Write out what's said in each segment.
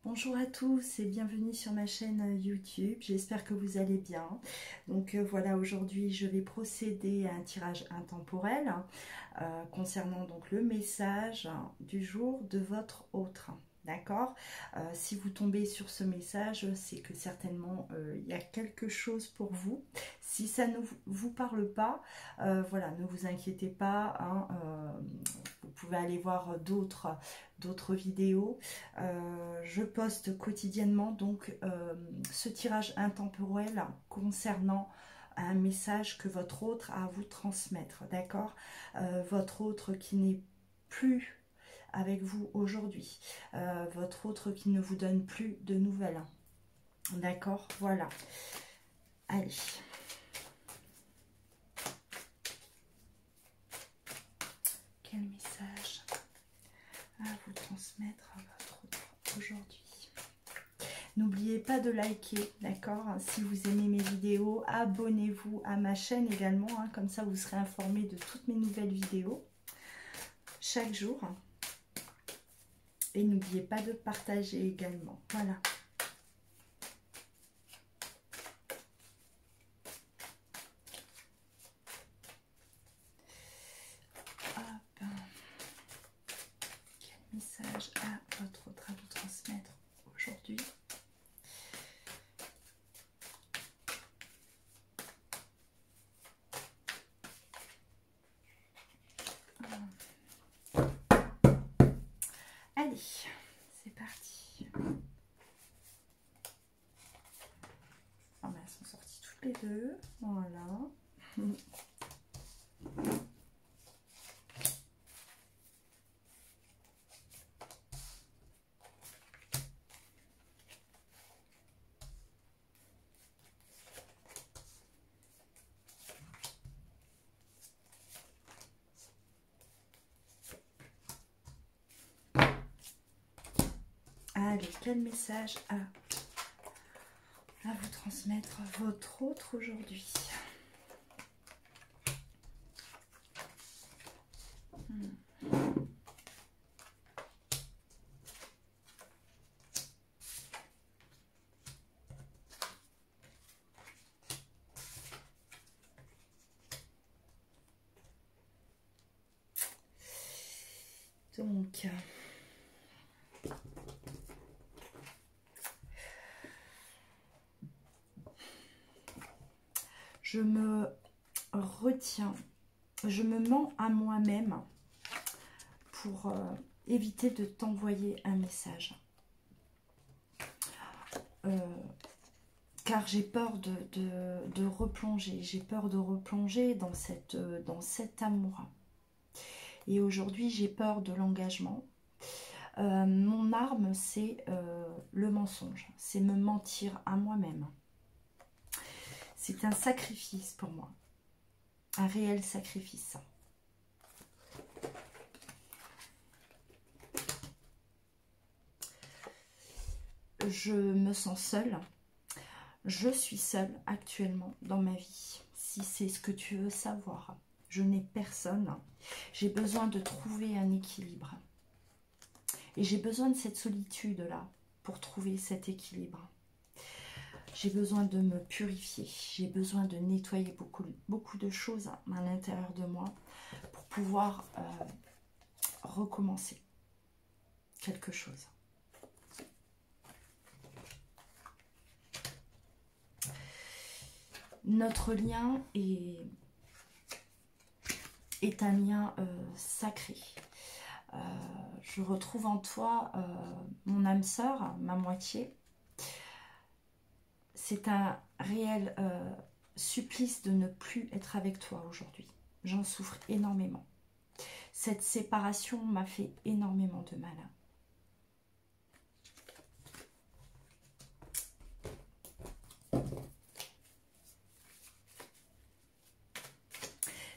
Bonjour à tous et bienvenue sur ma chaîne YouTube, j'espère que vous allez bien. Donc voilà, aujourd'hui je vais procéder à un tirage intemporel concernant donc le message du jour de votre autre. D'accord, si vous tombez sur ce message, c'est que certainement il y a quelque chose pour vous. Si ça ne vous parle pas, voilà, ne vous inquiétez pas, hein, vous pouvez aller voir d'autres vidéos. Je poste quotidiennement donc ce tirage intemporel concernant un message que votre autre a à vous transmettre, d'accord, votre autre qui n'est plus avec vous aujourd'hui, votre autre qui ne vous donne plus de nouvelles, d'accord, voilà. Allez. Quel message à vous transmettre à votre autre aujourd'hui? N'oubliez pas de liker, d'accord? Si vous aimez mes vidéos, abonnez-vous à ma chaîne également, hein, comme ça vous serez informé de toutes mes nouvelles vidéos chaque jour. Et n'oubliez pas de partager également. Voilà. Hop. Quel message à votre autre à vous transmettre aujourd'hui? Allez, c'est parti. Oh ben, elles sont sorties toutes les deux. Voilà. Allez, quel message à vous transmettre votre autre aujourd'hui? Donc, je me retiens, je me mens à moi-même pour éviter de t'envoyer un message. Car j'ai peur de replonger, j'ai peur de replonger dans cet amour. Et aujourd'hui, j'ai peur de l'engagement. Mon arme, c'est le mensonge, c'est me mentir à moi-même. C'est un sacrifice pour moi, un réel sacrifice. Je me sens seule. Je suis seule actuellement dans ma vie, si c'est ce que tu veux savoir. Je n'ai personne. J'ai besoin de trouver un équilibre. Et j'ai besoin de cette solitude-là pour trouver cet équilibre. J'ai besoin de me purifier. J'ai besoin de nettoyer beaucoup de choses à l'intérieur de moi pour pouvoir recommencer quelque chose. Notre lien est un lien sacré. Je retrouve en toi mon âme sœur, ma moitié. C'est un réel supplice de ne plus être avec toi aujourd'hui. J'en souffre énormément. Cette séparation m'a fait énormément de mal.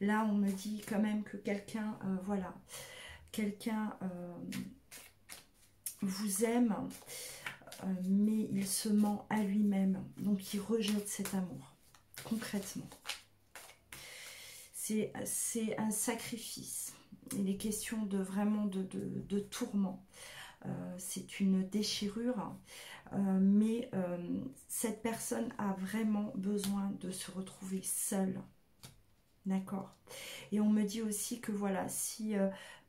Là, on me dit quand même que quelqu'un, voilà, quelqu'un vous aime, mais il se ment à lui-même. Donc, il rejette cet amour, concrètement. C'est un sacrifice. Il est question de vraiment de tourment. C'est avec une déchirure, mais cette personne a vraiment besoin de se retrouver seule. D'accord. Et on me dit aussi que voilà, si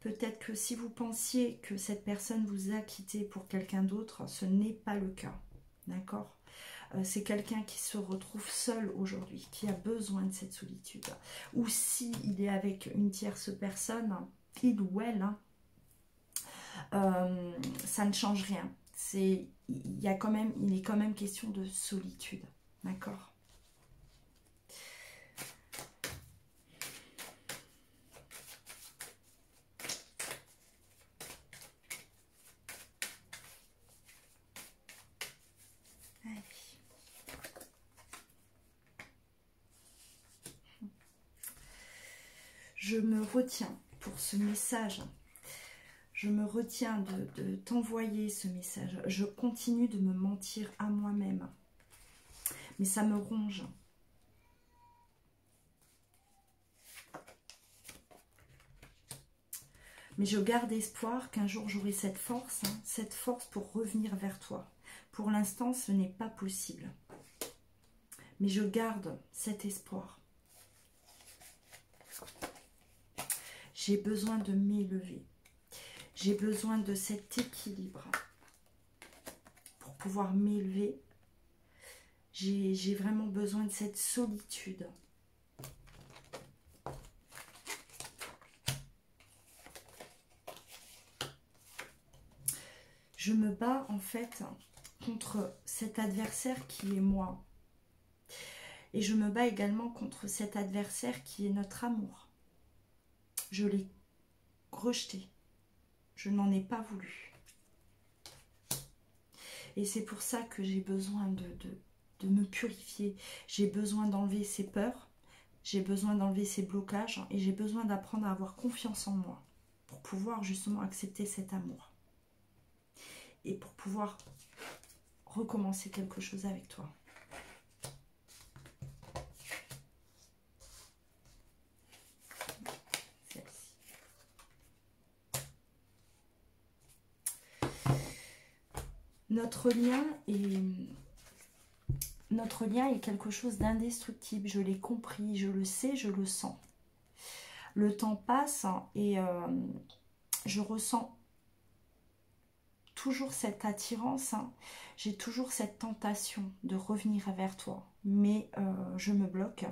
peut-être que si vous pensiez que cette personne vous a quitté pour quelqu'un d'autre, ce n'est pas le cas. D'accord. C'est quelqu'un qui se retrouve seul aujourd'hui, qui a besoin de cette solitude. Ou si il est avec une tierce personne, il ou elle, ça ne change rien. Il est quand même question de solitude. D'accord. Allez. Je me retiens pour ce message. Je me retiens de t'envoyer ce message. Je continue de me mentir à moi-même. Mais ça me ronge. Mais je garde espoir qu'un jour j'aurai cette force pour revenir vers toi. Pour l'instant, ce n'est pas possible. Mais je garde cet espoir. J'ai besoin de m'élever. J'ai besoin de cet équilibre pour pouvoir m'élever. J'ai vraiment besoin de cette solitude. Je me bats en fait contre cet adversaire qui est moi. Et je me bats également contre cet adversaire qui est notre amour. Je l'ai rejeté. Je n'en ai pas voulu. Et c'est pour ça que j'ai besoin de me purifier. J'ai besoin d'enlever ces peurs. J'ai besoin d'enlever ces blocages. Et j'ai besoin d'apprendre à avoir confiance en moi. Pour pouvoir justement accepter cet amour. Et pour pouvoir recommencer quelque chose avec toi. Notre lien est quelque chose d'indestructible. Je l'ai compris, je le sais, je le sens. Le temps passe et je ressens toujours cette attirance. J'ai toujours cette tentation de revenir vers toi. Mais je me bloque.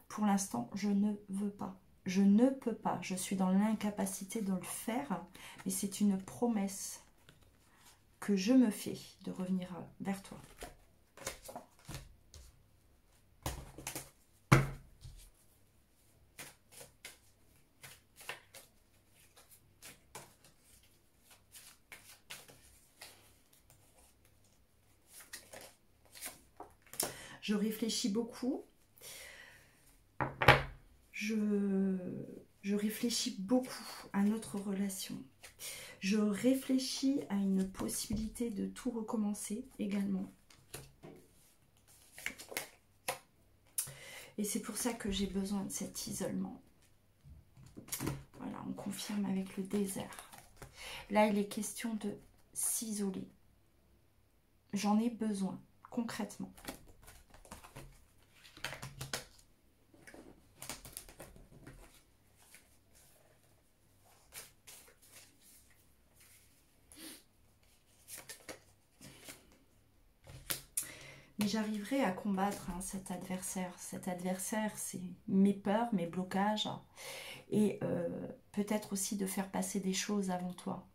Pour l'instant, je ne veux pas. Je ne peux pas. Je suis dans l'incapacité de le faire. Mais c'est une promesse que je me fais de revenir vers toi. Je réfléchis beaucoup. Je réfléchis beaucoup à notre relation. Je réfléchis à une possibilité de tout recommencer également. Et c'est pour ça que j'ai besoin de cet isolement. Voilà, on confirme avec le désert. Là, il est question de s'isoler. J'en ai besoin, concrètement. Mais j'arriverai à combattre cet adversaire. Cet adversaire, c'est mes peurs, mes blocages. Et peut-être aussi de faire passer des choses avant toi.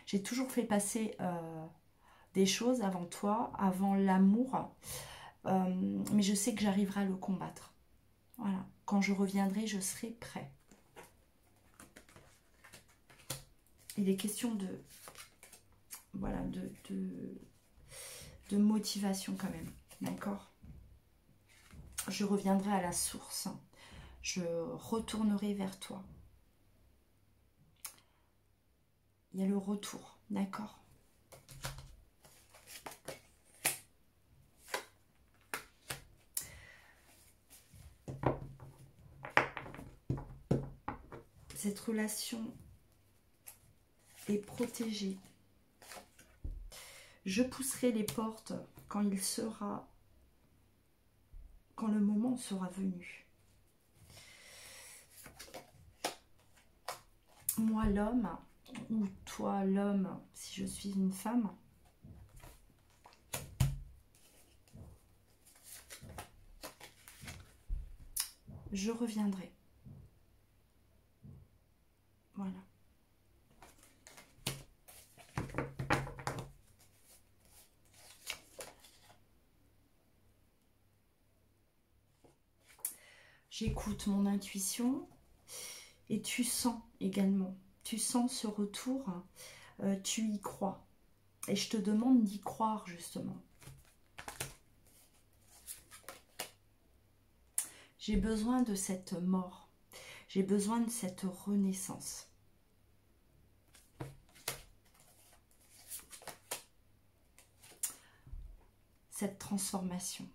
J'ai toujours fait passer des choses avant toi, avant l'amour. Mais je sais que j'arriverai à le combattre. Voilà. Quand je reviendrai, je serai prêt. Il est question de... Voilà, de motivation quand même. D'accord? Je reviendrai à la source. Je retournerai vers toi. Il y a le retour. D'accord? Cette relation est protégée. Je pousserai les portes quand quand le moment sera venu. Moi l'homme, ou toi l'homme, si je suis une femme, je reviendrai. Voilà. J'écoute mon intuition et tu sens également. Tu sens ce retour, tu y crois. Et je te demande d'y croire justement. J'ai besoin de cette mort. J'ai besoin de cette renaissance. Cette transformation.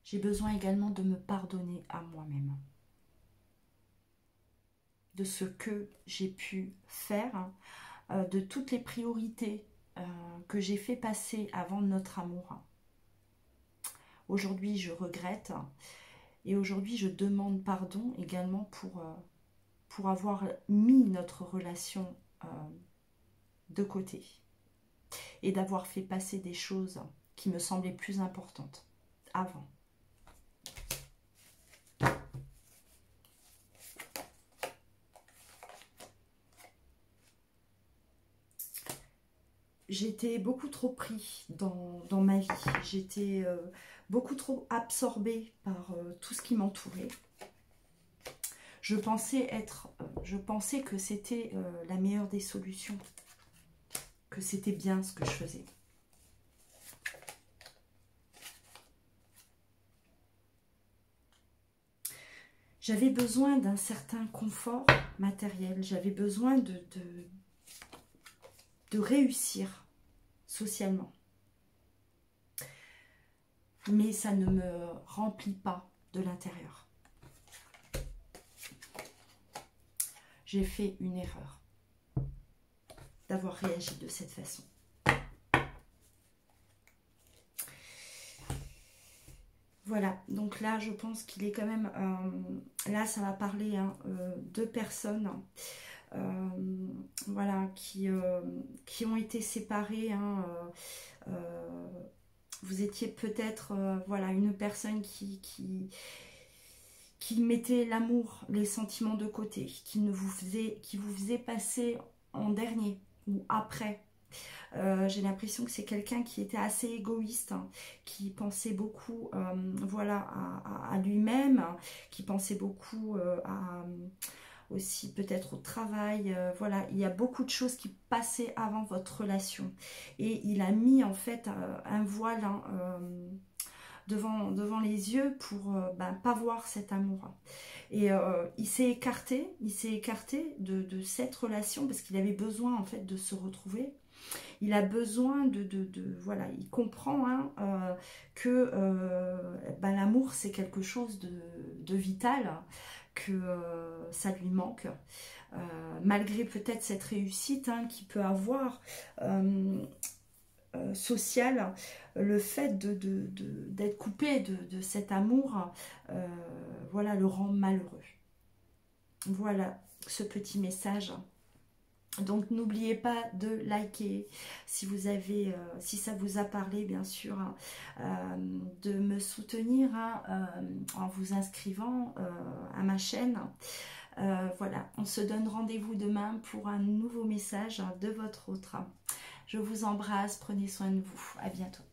J'ai besoin également de me pardonner à moi-même. De ce que j'ai pu faire, de toutes les priorités que j'ai fait passer avant notre amour. Aujourd'hui, je regrette et aujourd'hui, je demande pardon également pour avoir mis notre relation de côté et d'avoir fait passer des choses qui me semblaient plus importantes avant. J'étais beaucoup trop pris dans ma vie. J'étais beaucoup trop absorbée par tout ce qui m'entourait. Je pensais que c'était la meilleure des solutions. Que c'était bien ce que je faisais. J'avais besoin d'un certain confort matériel. J'avais besoin de réussir socialement. Mais ça ne me remplit pas de l'intérieur. J'ai fait une erreur d'avoir réagi de cette façon. Voilà, donc là je pense qu'il est quand même... là ça va parler de personnes voilà, qui ont été séparées. Vous étiez peut-être voilà, une personne qui mettait l'amour, les sentiments de côté, qui vous faisait passer en dernier ou après. J'ai l'impression que c'est quelqu'un qui était assez égoïste, qui pensait beaucoup voilà, à lui-même, qui pensait beaucoup aussi peut-être au travail. Voilà, il y a beaucoup de choses qui passaient avant votre relation. Et il a mis en fait un voile devant les yeux pour pas voir cet amour. Et il s'est écarté de cette relation parce qu'il avait besoin en fait de se retrouver. Il a besoin voilà, il comprend que l'amour c'est quelque chose de vital, que ça lui manque, malgré peut-être cette réussite qu'il peut avoir sociale, le fait d'être coupé de cet amour, voilà, le rend malheureux. Voilà ce petit message. Donc n'oubliez pas de liker si vous avez, si ça vous a parlé bien sûr, de me soutenir en vous inscrivant à ma chaîne. Voilà, on se donne rendez-vous demain pour un nouveau message de votre autre. Je vous embrasse, prenez soin de vous, à bientôt.